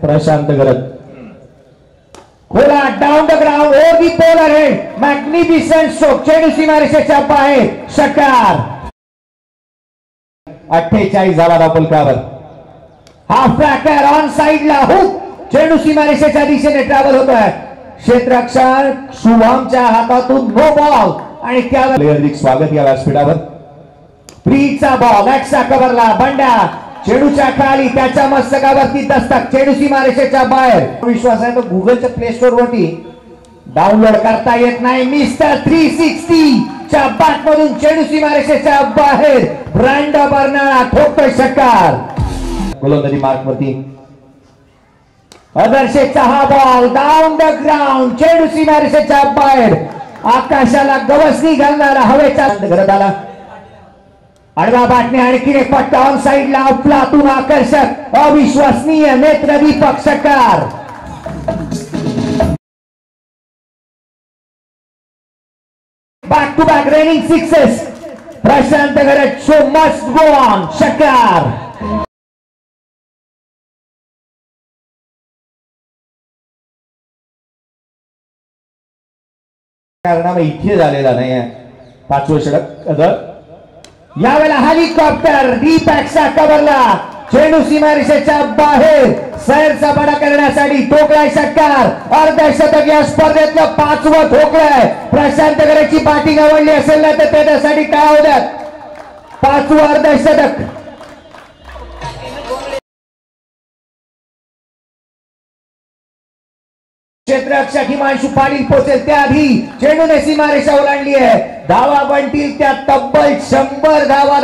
प्रशांत गरज खोला down the ground over the polar head magnificent stroke चेंडू सीमारेषेच्या बाहेर षटकार 48 झाला धावफलकावर हाफ ट्रॅकर ऑन साइडला हुक चेंडू सीमारेषेच्या दिशेने ट्रॅव्हल होतोय क्षेत्ररक्षण शुभमच्या हातातून नो बॉल आणि त्यावर प्लेयर स्वागत या व्यासपीठावर प्रीचा बॉल एक्स्ट्रा कव्हरला बंड्या चेंडूच्या खाली त्याच्या मस्तकावरती दस्तक चेंडू सीमारेषेच्या बाहेर विश्वास आहे तो गुगलच्या प्ले स्टोर वरती डाउनलोड करता येत नाही मिस्टर 360 च्या बॅट मधून चेंडू सीमारेषेच्या बाहेर ब्रँड बर्नाळा ठोकतोय षटकार गोलंदाजी मार्क वरती आदर्शचा हा बॉल डाउन द ग्राउंड चेंडू सीमारेषेच्या बाहेर आकाशाला गवसणी घालणारा हवेचा घरात आला आडवा बॅटने आणखी एक पट्टा ऑन साइडला अफलातून आकर्षक अविश्वसनीय नेत्रदीपक षटकार back to back raining sixes प्रशांत गरज शो मस्ट गो ऑन षटकार कारणामुळे इथे झालेला नाही पाचवं षटक यावेळेला हेलिकॉप्टर डीप एक्स्ट्रा कव्हरला चेंडू सीमारेषेच्या बाहेर सैरचा बडा करण्यासाठी ठोकलाय षटकार अर्धशतक या स्पर्धेतलं 5वं ठोकलाय प्रशांत गरजची बॅटिंग आवडली असेल ना तर त्यासाठी काय होत्यात 5वं अर्धशतक क्षेत्ररक्षक हिमांशु पाटील पोहोचेल त्याआधी चेंडूने सीमारेषा ओलांडली आहे धावा बनतील त्या तब्बल 100 धावा